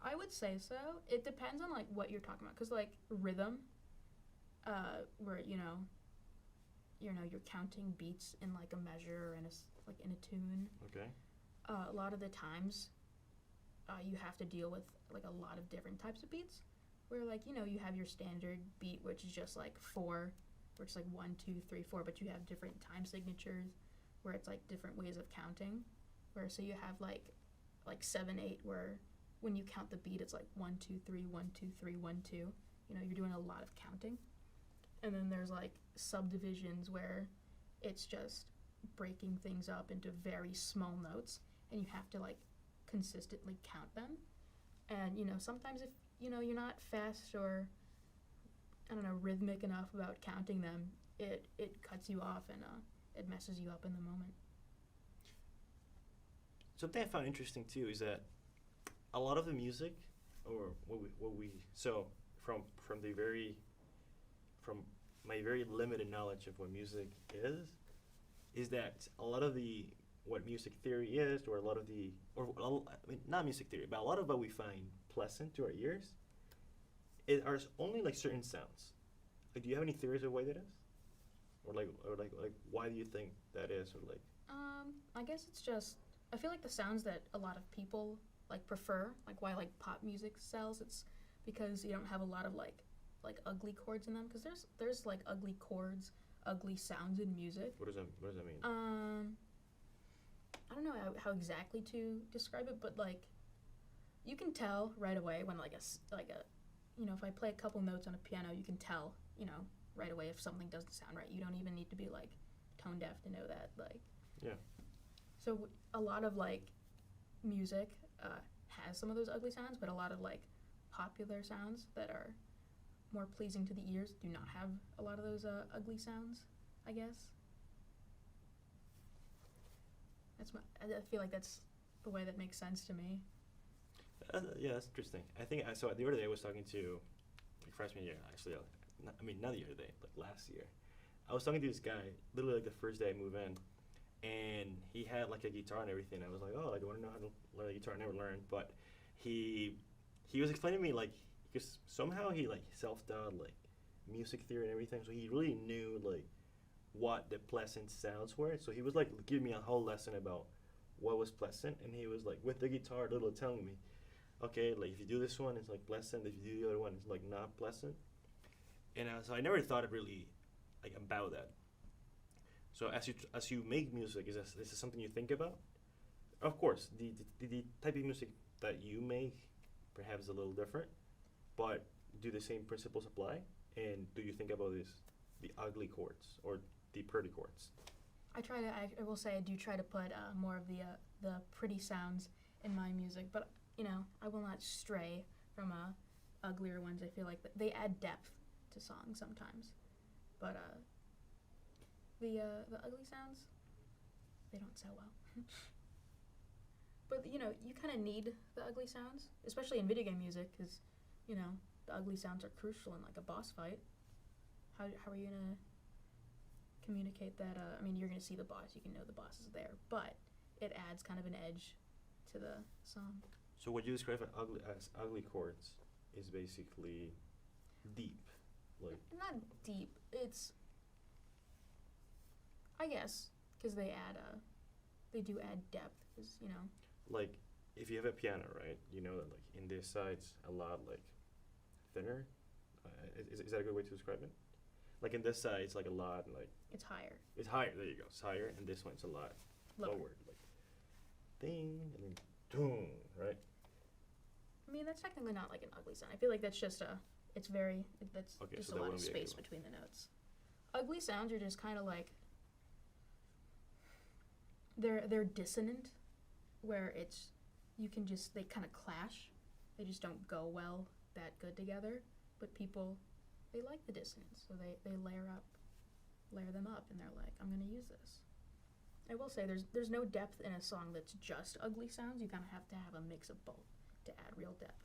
I would say so. It depends on like what you're talking about, because like rhythm, where you're counting beats in like a measure and like in a tune. Okay. A lot of the times, you have to deal with like a lot of different types of beats, where like you have your standard beat, which is just like 4, where it's like 1, 2, 3, 4, but you have different time signatures, where it's like different ways of counting, where so you have like 7, 8, where when you count the beat, it's like 1, 2, 3, 1, 2, 3, 1, 2. You're doing a lot of counting. And then there's like subdivisions where it's just breaking things up into very small notes, and you have to like consistently count them. And sometimes if you're not fast or I don't know rhythmic enough about counting them, it cuts you off and it messes you up in the moment. Something I found interesting too is that a lot of the music, or from my very limited knowledge of what music is that a lot of what music theory is, or a lot of not music theory, but a lot of what we find pleasant to our ears, are only like certain sounds. Like, do you have any theories of why that is, or why do you think that is, or like? I guess it's just I feel like the sounds that a lot of people like prefer, like why like pop music sells, it's because you don't have a lot of like ugly chords in them, because there's like ugly chords, ugly sounds in music. What does that mean? I don't know how exactly to describe it, but like you can tell right away when like a if I play a couple notes on a piano, you can tell right away if something doesn't sound right. You don't even need to be like tone deaf to know that, like. Yeah. So a lot of like music has some of those ugly sounds, but a lot of like popular sounds that are more pleasing to the ears do not have a lot of those ugly sounds, I guess. I feel like that's the way that makes sense to me. Yeah, that's interesting. I think the other day I was talking to freshman year, actually. Not the other day, like last year. I was talking to this guy literally like the first day I moved in, and he had like a guitar and everything. I was like, oh, like I want to know how to learn a guitar. I never learned, but he was explaining to me like, because somehow he like self-taught like music theory and everything, so he really knew like what the pleasant sounds were. So he was like giving me a whole lesson about what was pleasant, and he was like with the guitar literally telling me, okay, like if you do this one, it's like pleasant. If you do the other one, it's like not pleasant. And so I never thought really like about that. So as you make music, is this something you think about? Of course, the type of music that you make perhaps is a little different, but do the same principles apply? And do you think about the ugly chords or the pretty chords? I will say I do try to put more of the pretty sounds in my music, but I will not stray from uglier ones. I feel like they add depth to songs sometimes, but the ugly sounds, they don't sell well. But you kind of need the ugly sounds, especially in video game music, because the ugly sounds are crucial in like a boss fight. How are you gonna communicate that? You're gonna see the boss, you can know the boss is there, but it adds kind of an edge to the song. So what you describe as ugly chords is basically deep, like. Not deep. It's, I guess, because they do add depth, because Like, if you have a piano, right? That like in this side's a lot like thinner. Is that a good way to describe it? Like in this side, it's like a lot like. It's higher. It's higher. There you go. It's higher, and this one's a lot lower. Like, ding and then boom, right? That's technically not like an ugly sound. I feel like that's just that's okay, just so a lot of space between the notes. Ugly sounds are just kind of like, they're dissonant, where they kind of clash. They just don't go well that good together, but people, they like the dissonance, so they layer them up, and they're like, I'm gonna use this. I will say there's no depth in a song that's just ugly sounds. You kind of have to have a mix of both to add real depth.